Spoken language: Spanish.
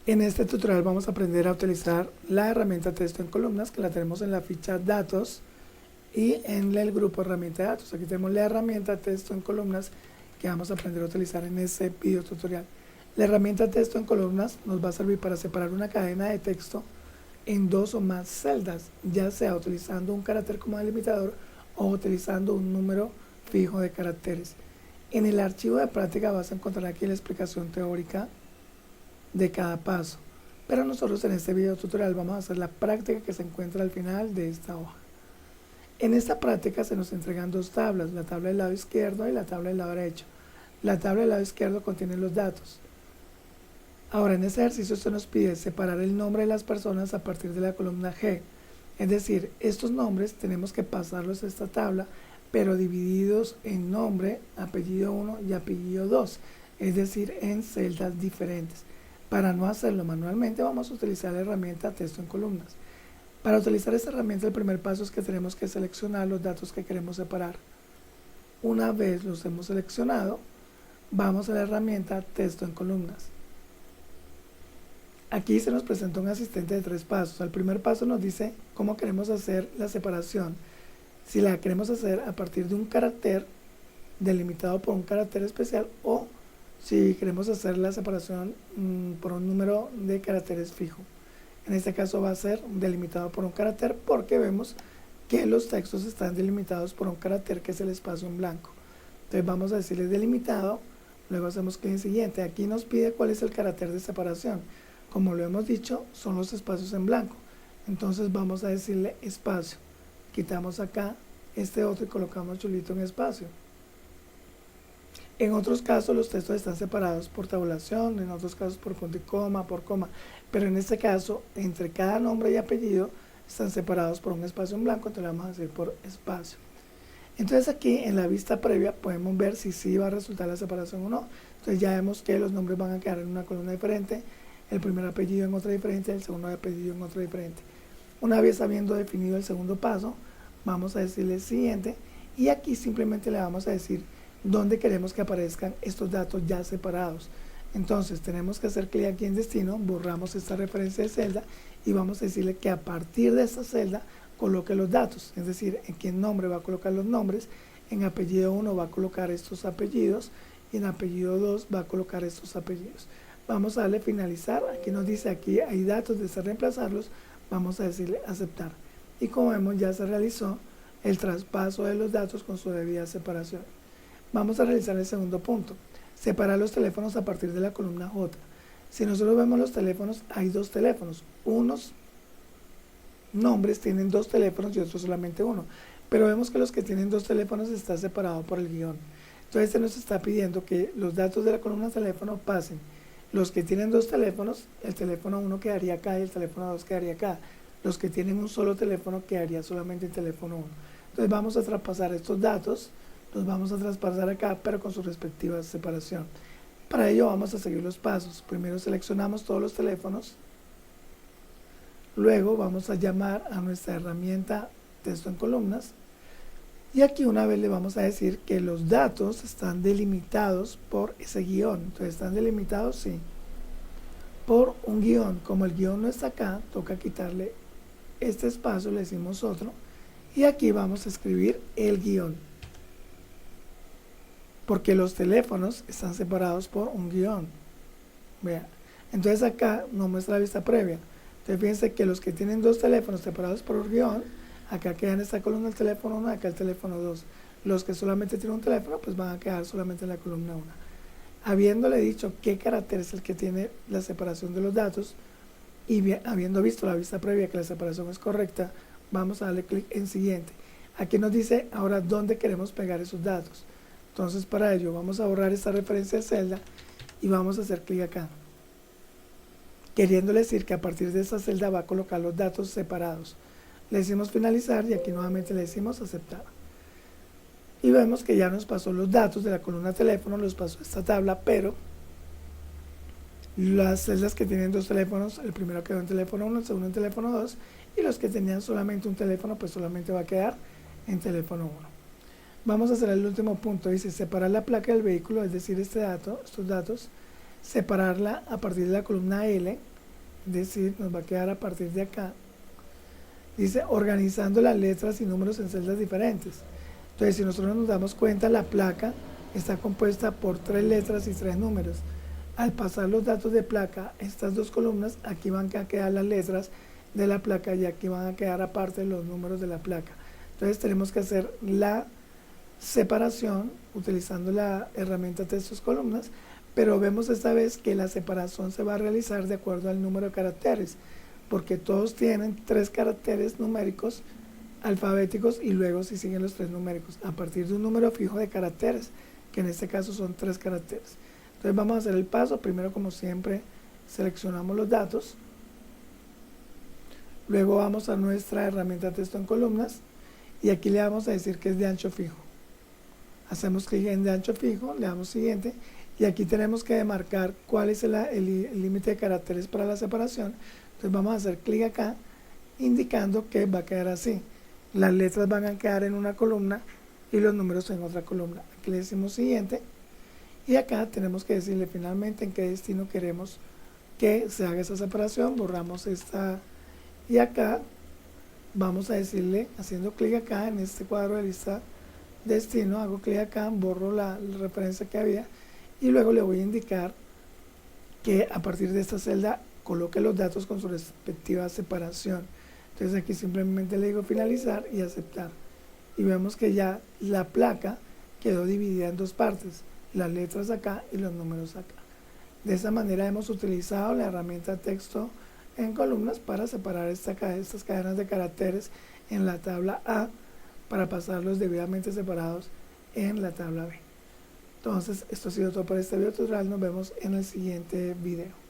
En este tutorial vamos a aprender a utilizar la herramienta texto en columnas, que la tenemos en la ficha datos y en el grupo herramienta de datos. Aquí tenemos la herramienta texto en columnas que vamos a aprender a utilizar en este video tutorial. La herramienta texto en columnas nos va a servir para separar una cadena de texto en dos o más celdas, ya sea utilizando un carácter como delimitador o utilizando un número fijo de caracteres. En el archivo de práctica vas a encontrar aquí la explicación teórica de cada paso, pero nosotros en este video tutorial vamos a hacer la práctica que se encuentra al final de esta hoja. En esta práctica se nos entregan dos tablas, la tabla del lado izquierdo y la tabla del lado derecho. La tabla del lado izquierdo contiene los datos. Ahora, en este ejercicio se nos pide separar el nombre de las personas a partir de la columna G. Es decir, estos nombres tenemos que pasarlos a esta tabla, pero divididos en nombre, apellido 1 y apellido 2, es decir, en celdas diferentes. Para no hacerlo manualmente, vamos a utilizar la herramienta texto en columnas. Para utilizar esta herramienta, el primer paso es que tenemos que seleccionar los datos que queremos separar. Una vez los hemos seleccionado, vamos a la herramienta texto en columnas. Aquí se nos presenta un asistente de 3 pasos. El primer paso nos dice cómo queremos hacer la separación. Si la queremos hacer a partir de un carácter delimitado por un carácter especial o si queremos hacer la separación por un número de caracteres fijo. En este caso va a ser delimitado por un carácter porque vemos que los textos están delimitados por un carácter que es el espacio en blanco. Entonces vamos a decirle delimitado, luego hacemos clic en siguiente. Aquí nos pide cuál es el carácter de separación. Como lo hemos dicho, son los espacios en blanco. Entonces vamos a decirle espacio. Quitamos acá este otro y colocamos chulito en espacio. En otros casos los textos están separados por tabulación, en otros casos por punto y coma, por coma, pero en este caso, entre cada nombre y apellido están separados por un espacio en blanco, entonces le vamos a decir por espacio. Entonces aquí en la vista previa podemos ver si sí va a resultar la separación o no. Entonces ya vemos que los nombres van a quedar en una columna diferente, el primer apellido en otra diferente, el segundo apellido en otra diferente. Una vez habiendo definido el segundo paso, vamos a decirle siguiente y aquí simplemente le vamos a decir dónde queremos que aparezcan estos datos ya separados. Entonces tenemos que hacer clic aquí en destino, borramos esta referencia de celda y vamos a decirle que a partir de esta celda coloque los datos, es decir, en qué nombre va a colocar los nombres, en apellido 1 va a colocar estos apellidos y en apellido 2 va a colocar estos apellidos. Vamos a darle finalizar, aquí nos dice aquí hay datos, desea reemplazarlos, vamos a decirle aceptar. Y como vemos ya se realizó el traspaso de los datos con su debida separación. Vamos a realizar el segundo punto, separar los teléfonos a partir de la columna J. Si nosotros vemos los teléfonos, hay dos teléfonos, unos nombres tienen dos teléfonos y otros solamente uno, pero vemos que los que tienen dos teléfonos están separados por el guión. Entonces se nos está pidiendo que los datos de la columna teléfono pasen. Los que tienen dos teléfonos, el teléfono 1 quedaría acá y el teléfono 2 quedaría acá. Los que tienen un solo teléfono quedaría solamente el teléfono 1. Entonces vamos a traspasar estos datos, los vamos a traspasar acá, pero con su respectiva separación. Para ello vamos a seguir los pasos. Primero seleccionamos todos los teléfonos, luego vamos a llamar a nuestra herramienta texto en columnas y aquí una vez le vamos a decir que los datos están delimitados por ese guión. Entonces están delimitados, sí, por un guión. Como el guión no está acá, toca quitarle este espacio, le decimos otro y aquí vamos a escribir el guión, porque los teléfonos están separados por un guión. Vea, entonces acá no muestra la vista previa. Entonces fíjense que los que tienen dos teléfonos separados por un guión, acá queda en esta columna el teléfono 1, acá el teléfono 2. Los que solamente tienen un teléfono, pues van a quedar solamente en la columna 1. Habiéndole dicho qué carácter es el que tiene la separación de los datos y bien, habiendo visto la vista previa que la separación es correcta, vamos a darle clic en siguiente. Aquí nos dice ahora dónde queremos pegar esos datos. Entonces para ello vamos a borrar esta referencia de celda y vamos a hacer clic acá, queriendo decir que a partir de esta celda va a colocar los datos separados. Le decimos finalizar y aquí nuevamente le decimos aceptar. Y vemos que ya nos pasó los datos de la columna teléfono, los pasó a esta tabla, pero las celdas que tienen dos teléfonos, el primero quedó en teléfono 1, el segundo en teléfono 2 y los que tenían solamente un teléfono, pues solamente va a quedar en teléfono 1. Vamos a hacer el último punto, dice separar la placa del vehículo, es decir, estos datos, separarla a partir de la columna L Es decir, nos va a quedar a partir de acá. Dice organizando las letras y números en celdas diferentes. Entonces, si nosotros nos damos cuenta, la placa está compuesta por 3 letras y 3 números. Al pasar los datos de placa, estas dos columnas, aquí van a quedar las letras de la placa y aquí van a quedar aparte los números de la placa. Entonces tenemos que hacer la separación utilizando la herramienta textos columnas, pero vemos esta vez que la separación se va a realizar de acuerdo al número de caracteres, porque todos tienen 3 caracteres numéricos alfabéticos y luego si siguen los 3 numéricos, a partir de un número fijo de caracteres, que en este caso son 3 caracteres. Entonces vamos a hacer el paso. Primero, como siempre, seleccionamos los datos, luego vamos a nuestra herramienta texto en columnas y aquí le vamos a decir que es de ancho fijo. Hacemos clic en de ancho fijo, le damos siguiente y aquí tenemos que demarcar cuál es el límite de caracteres para la separación. Entonces vamos a hacer clic acá indicando que va a quedar así. Las letras van a quedar en una columna y los números en otra columna. Aquí le decimos siguiente y acá tenemos que decirle finalmente en qué destino queremos que se haga esa separación. Borramos esta y acá vamos a decirle, haciendo clic acá en este cuadro de lista destino, hago clic acá, borro la referencia que había y luego le voy a indicar que a partir de esta celda coloque los datos con su respectiva separación. Entonces aquí simplemente le digo finalizar y aceptar y vemos que ya la placa quedó dividida en 2 partes, las letras acá y los números acá. De esa manera hemos utilizado la herramienta texto en columnas para separar estas cadenas de caracteres en la tabla A para pasarlos debidamente separados en la tabla B. Entonces, esto ha sido todo por este video tutorial. Nos vemos en el siguiente video.